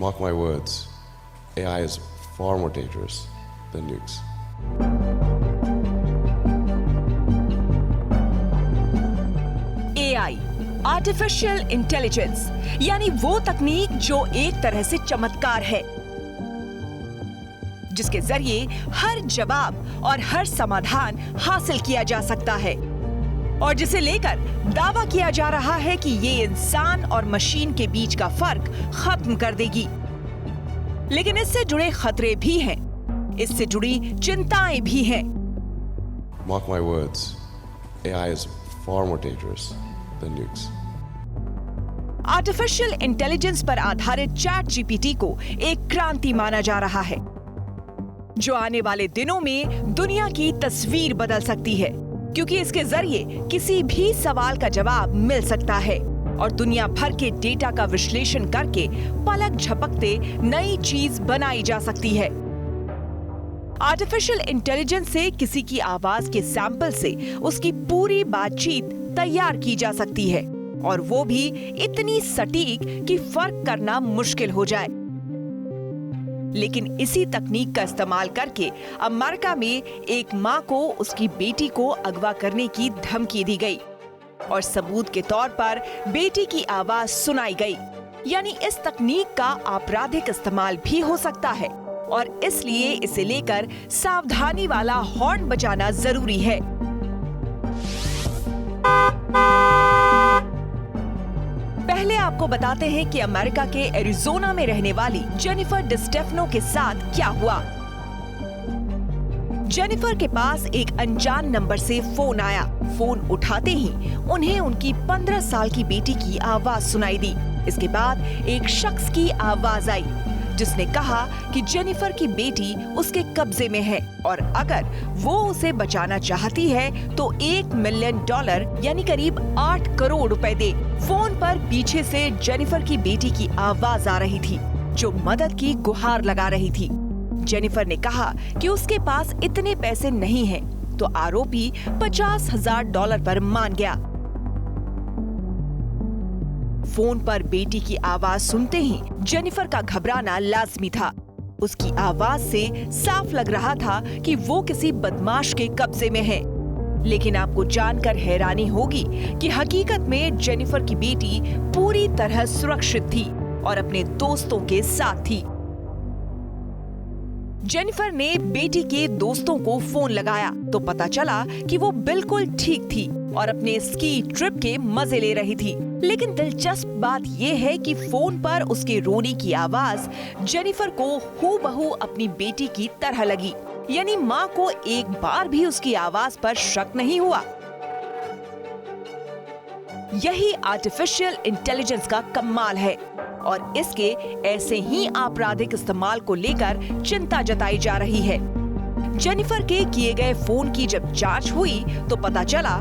Mark my words, AI is far more dangerous than nukes. AI, artificial intelligence, यानी वो तकनीक जो एक तरह से चमत्कार है, जिसके जरिए हर जवाब और हर समाधान हासिल किया जा सकता है और जिसे लेकर दावा किया जा रहा है कि ये इंसान और मशीन के बीच का फर्क खत्म कर देगी। लेकिन इससे जुड़े खतरे भी हैं, इससे जुड़ी चिंताएं भी हैं। Mark my words, AI is far more dangerous than nukes. Artificial intelligence पर आधारित चैट जीपीटी को एक क्रांति माना जा रहा है, जो आने वाले दिनों में दुनिया की तस्वीर बदल सकती है, क्योंकि इसके जरिए किसी भी सवाल का जवाब मिल सकता है और दुनिया भर के डेटा का विश्लेषण करके पलक झपकते नई चीज बनाई जा सकती है। आर्टिफिशियल इंटेलिजेंस से किसी की आवाज के सैंपल से उसकी पूरी बातचीत तैयार की जा सकती है और वो भी इतनी सटीक कि फर्क करना मुश्किल हो जाए। लेकिन इसी तकनीक का इस्तेमाल करके अमेरिका में एक मां को उसकी बेटी को अगवा करने की धमकी दी गई और सबूत के तौर पर बेटी की आवाज सुनाई गई। यानी इस तकनीक का आपराधिक इस्तेमाल भी हो सकता है और इसलिए इसे लेकर सावधानी वाला हॉर्न बजाना जरूरी है। पहले आपको बताते हैं कि अमेरिका के एरिज़ोना में रहने वाली जेनिफर डिस्टेफनो के साथ क्या हुआ। जेनिफर के पास एक अनजान नंबर से फोन आया। फोन उठाते ही उन्हें उनकी 15 साल की बेटी की आवाज सुनाई दी। इसके बाद एक शख्स की आवाज आई जिसने कहा कि जेनिफर की बेटी उसके कब्जे में है और अगर वो उसे बचाना चाहती है तो $1 मिलियन यानी करीब 8 करोड़ रुपए दे। फोन पर पीछे से जेनिफर की बेटी की आवाज आ रही थी जो मदद की गुहार लगा रही थी। जेनिफर ने कहा कि उसके पास इतने पैसे नहीं हैं, तो आरोपी $50,000 पर मान गया। फोन पर बेटी की आवाज सुनते ही जेनिफर का घबराना लाजमी था। उसकी आवाज से साफ लग रहा था कि वो किसी बदमाश के कब्जे में है। लेकिन आपको जानकर हैरानी होगी कि हकीकत में जेनिफर की बेटी पूरी तरह सुरक्षित थी और अपने दोस्तों के साथ थी। जेनिफर ने बेटी के दोस्तों को फोन लगाया तो पता चला कि वो बिल्कुल ठीक थी और अपने स्की ट्रिप के मजे ले रही थी। लेकिन दिलचस्प बात ये है कि फोन पर उसके रोने की आवाज जेनिफर को हूबहू अपनी बेटी की तरह लगी। यानी माँ को एक बार भी उसकी आवाज पर शक नहीं हुआ। यही आर्टिफिशियल इंटेलिजेंस का कमाल है और इसके ऐसे ही आपराधिक इस्तेमाल को लेकर चिंता जताई जा रही है। जेनिफर के किए गए फोन की जब जांच हुई तो पता चला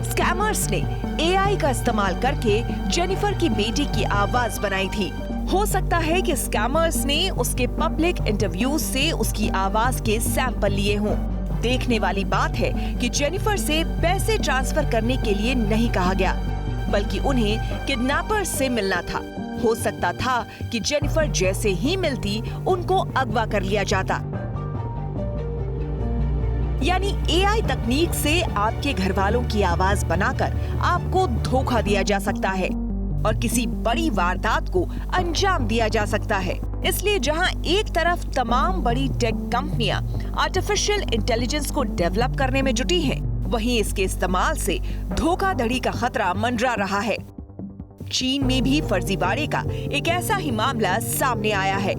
स्कैमर्स ने एआई का इस्तेमाल करके जेनिफर की बेटी की आवाज बनाई थी। हो सकता है कि स्कैमर्स ने उसके पब्लिक इंटरव्यूज से उसकी आवाज के सैंपल लिए हों। देखने वाली बात है कि जेनिफर से पैसे ट्रांसफर करने के लिए नहीं कहा गया, बल्कि उन्हें किडनैपर्स से मिलना था। हो सकता था कि जेनिफर जैसे ही मिलती उनको अगवा कर लिया जाता। यानी एआई तकनीक से आपके घर वालों की आवाज बनाकर आपको धोखा दिया जा सकता है और किसी बड़ी वारदात को अंजाम दिया जा सकता है। इसलिए जहां एक तरफ तमाम बड़ी टेक कंपनियां आर्टिफिशियल इंटेलिजेंस को डेवलप करने में जुटी हैं, वहीं इसके इस्तेमाल से धोखाधड़ी का खतरा मंडरा रहा है। चीन में भी फर्जीवाड़े का एक ऐसा ही मामला सामने आया है।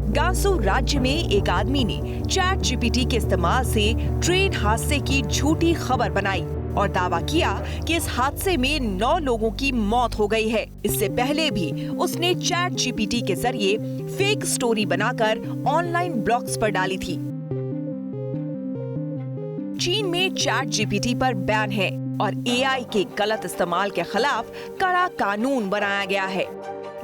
गांसू राज्य में एक आदमी ने चैट जीपीटी के इस्तेमाल से ट्रेन हादसे की झूठी खबर बनाई और दावा किया कि इस हादसे में 9 लोगों की मौत हो गई है। इससे पहले भी उसने चैट जीपीटी के जरिए फेक स्टोरी बनाकर ऑनलाइन ब्लॉग्स पर डाली थी। चीन में चैट जीपीटी पर बैन है और एआई के गलत इस्तेमाल के खिलाफ कड़ा कानून बनाया गया है।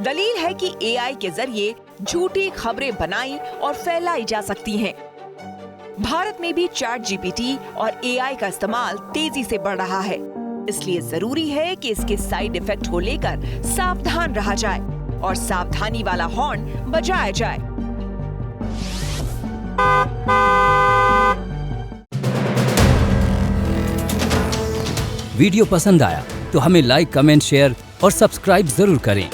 दलील है कि एआई के जरिए झूठी खबरें बनाई और फैलाई जा सकती हैं। भारत में भी चैट जीपीटी और एआई का इस्तेमाल तेजी से बढ़ रहा है। इसलिए जरूरी है कि इसके साइड इफेक्ट को लेकर सावधान रहा जाए और सावधानी वाला हॉर्न बजाया जाए। वीडियो पसंद आया तो हमें लाइक, कमेंट, शेयर और सब्सक्राइब जरूर करें।